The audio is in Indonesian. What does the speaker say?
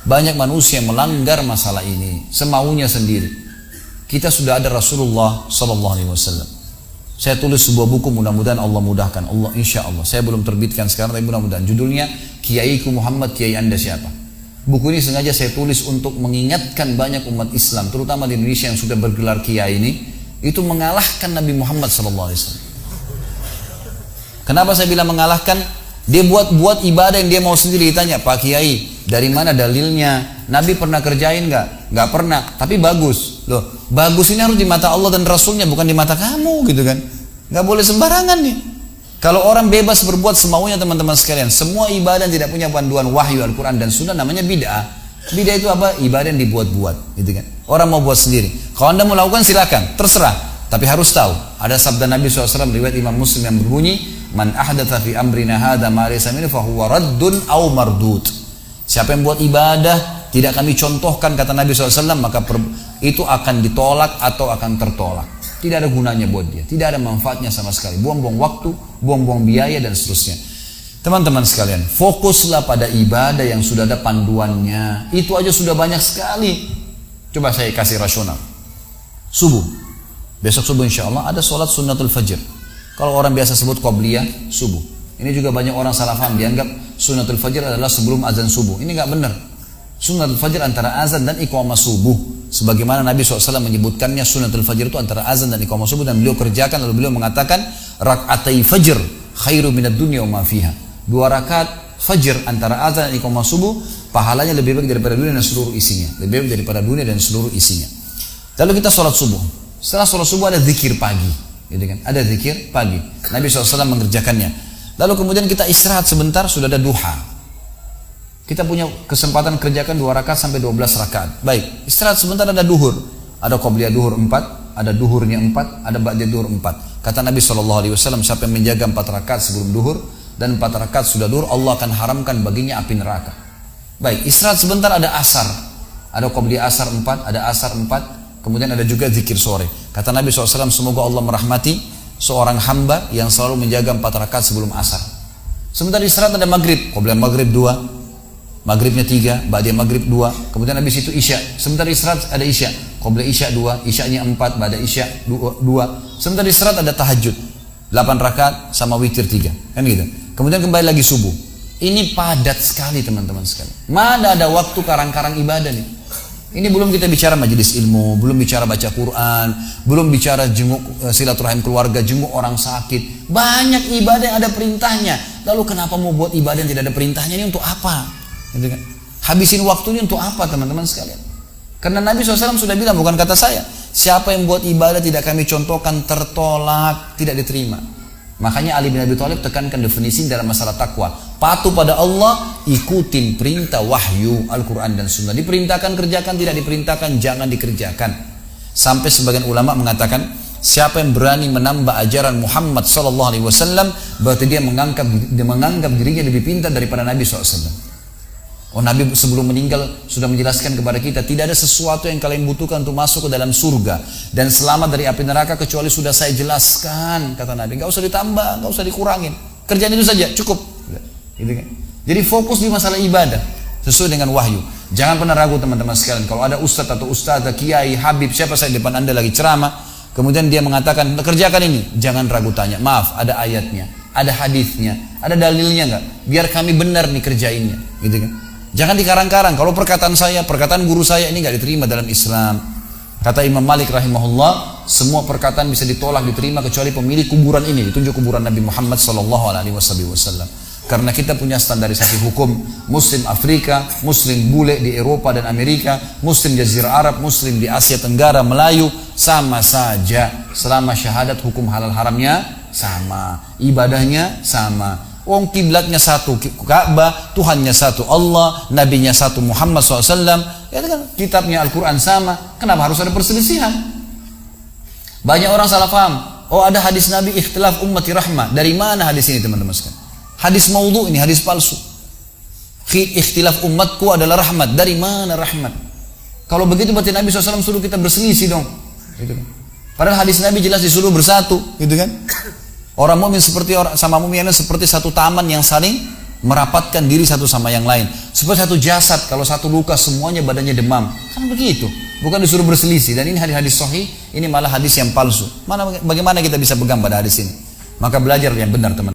Banyak manusia yang melanggar masalah ini semaunya sendiri. Kita sudah ada Rasulullah SAW. Saya tulis sebuah buku, mudah-mudahan Allah mudahkan. Allah, insya Allah. Saya belum terbitkan sekarang, tapi mudah-mudahan. Judulnya Kiaiku Muhammad, Kiai Anda siapa? Buku ini sengaja saya tulis untuk mengingatkan banyak umat Islam, terutama di Indonesia yang sudah bergelar Kiai ini, itu mengalahkan Nabi Muhammad SAW. Kenapa saya bilang mengalahkan? Dia buat ibadah yang dia mau sendiri. Ditanya, Pak Kiai, dari mana dalilnya? Nabi pernah kerjain nggak? Nggak pernah, tapi bagus. Loh, bagus ini harus di mata Allah dan Rasulnya, bukan di mata kamu, gitu kan? Nggak boleh sembarangan nih. Kalau orang bebas berbuat semaunya, teman-teman sekalian, semua ibadah yang tidak punya panduan wahyu Al-Quran dan Sunnah namanya bid'ah. Bid'ah itu apa? Ibadah yang dibuat-buat, gitu kan? Orang mau buat sendiri. Kalau Anda mau lakukan silakan, terserah. Tapi harus tahu, ada sabda Nabi SAW riwayat Imam Muslim yang berbunyi, Man ahdatha fi amrina hadha ma laysa minhu fahuwa raddun aw mardud. Siapa yang buat ibadah tidak kami contohkan, kata Nabi SAW, maka itu akan ditolak atau akan tertolak. Tidak ada gunanya buat dia, tidak ada manfaatnya sama sekali. Buang-buang waktu, buang-buang biaya dan seterusnya. Teman-teman sekalian, fokuslah pada ibadah yang sudah ada panduannya. Itu aja sudah banyak sekali. Coba saya kasih rasional. Subuh, besok subuh insya Allah ada sholat sunnatul fajr. Kalau orang biasa sebut qobliyah, subuh. Ini juga banyak orang salah paham, dianggap sunnatul fajr adalah sebelum azan subuh. Ini nggak benar. Sunnatul fajr antara azan dan iqamah subuh. Sebagaimana Nabi SAW menyebutkannya, sunnatul fajr itu antara azan dan iqamah subuh, dan beliau kerjakan, lalu beliau mengatakan rak'atai fajr khairu minad dunya wa ma fiha. 2 rakaat fajr antara azan dan iqamah subuh, pahalanya lebih baik daripada dunia dan seluruh isinya. Lebih baik daripada dunia dan seluruh isinya. Lalu kita sholat subuh. Setelah sholat subuh ada zikir pagi. Gitu kan? Ada zikir pagi. Nabi SAW mengerjakannya. Lalu kemudian kita istirahat sebentar, sudah ada duha. Kita punya kesempatan kerjakan 2 rakaat sampai 12 rakaat. Baik, istirahat sebentar, ada duhur. Ada qobliyah duhur 4, ada duhurnya 4, ada ba'da duhur 4. Kata Nabi SAW, siapa yang menjaga 4 rakaat sebelum duhur dan 4 rakaat sudah duhur, Allah akan haramkan baginya api neraka. Baik, istirahat sebentar, ada asar. Ada qobliyah asar 4, ada asar 4, kemudian ada juga zikir sore. Kata Nabi SAW, semoga Allah merahmati seorang hamba yang selalu menjaga 4 rakaat sebelum asar. Sebentar istirahat ada maghrib, qobliyah maghrib 2, maghribnya 3, ba'da maghrib 2, kemudian habis itu isya. Sebentar istirahat ada isya, qobliyah isya 2, isyanya 4, ba'da isya 2. Sebentar istirahat ada tahajud 8 rakaat sama witir 3, kan gitu. Kemudian kembali lagi subuh. Ini padat sekali teman-teman sekalian. Mana ada waktu karang-karang ibadah nih? Ini belum kita bicara majelis ilmu, belum bicara baca Quran, belum bicara jenguk silaturahim keluarga, jenguk orang sakit. Banyak ibadah yang ada perintahnya. Lalu kenapa mau buat ibadah yang tidak ada perintahnya? Ini untuk apa? Gitu kan? Habisin waktunya untuk apa teman-teman sekalian? Karena Nabi SAW sudah bilang, bukan kata saya, siapa yang buat ibadah tidak kami contohkan tertolak, tidak diterima. Makanya Ali bin Abi Thalib tekankan definisi dalam masalah takwa. Patuh pada Allah, ikutin perintah wahyu Al-Quran dan Sunnah. Diperintahkan kerjakan, tidak diperintahkan jangan dikerjakan. Sampai sebagian ulama mengatakan, siapa yang berani menambah ajaran Muhammad SAW, berarti dia menganggap dirinya lebih pintar daripada Nabi SAW. Oh, Nabi sebelum meninggal sudah menjelaskan kepada kita, tidak ada sesuatu yang kalian butuhkan untuk masuk ke dalam surga dan selamat dari api neraka kecuali sudah saya jelaskan, kata Nabi. Gak usah ditambah, gak usah dikurangin, kerjaan itu saja cukup. Gitu kan? Jadi fokus di masalah ibadah sesuai dengan wahyu. Jangan pernah ragu teman-teman sekalian. Kalau ada ustadz atau ustadzah, kiai, habib, siapa saya depan anda lagi ceramah, kemudian dia mengatakan kerjakan ini, jangan ragu tanya. Maaf, ada ayatnya, ada hadisnya, ada dalilnya nggak? Biar kami benar nih kerjainnya, gitu kan? Jangan dikarang-karang. Kalau perkataan saya, perkataan guru saya ini nggak diterima dalam Islam. Kata Imam Malik rahimahullah, semua perkataan bisa ditolak, diterima kecuali pemilik kuburan ini. Ditunjuk kuburan Nabi Muhammad SAW. Karena kita punya standarisasi hukum. Muslim Afrika, Muslim bule di Eropa dan Amerika, Muslim Jazirah Arab, Muslim di Asia Tenggara, Melayu, sama saja. Selama syahadat, hukum halal haramnya sama, ibadahnya sama. Wong kiblatnya satu, Ka'bah, Tuhannya satu, Allah, Nabinya satu, Muhammad SAW. Ya kan, kitabnya Al-Quran sama. Kenapa harus ada perselisihan? Banyak orang salah paham. Oh, ada hadis Nabi ikhtilaf ummati rahmah. Dari mana hadis ini teman-teman sekalian? Hadis maudhu ini, hadis palsu. Ikhtilaf umatku adalah rahmat. Dari mana rahmat? Kalau begitu berarti Nabi SAW suruh kita berselisih dong. Gitu kan? Padahal hadis Nabi jelas disuruh bersatu, gitu kan? Orang mukmin seperti orang sama mukmin seperti satu taman yang saling merapatkan diri satu sama yang lain. Seperti satu jasad, kalau satu luka semuanya badannya demam. Kan begitu. Bukan disuruh berselisih. Dan ini hadis sahih, ini malah hadis yang palsu. Bagaimana kita bisa pegang pada hadis ini? Maka belajar yang benar teman.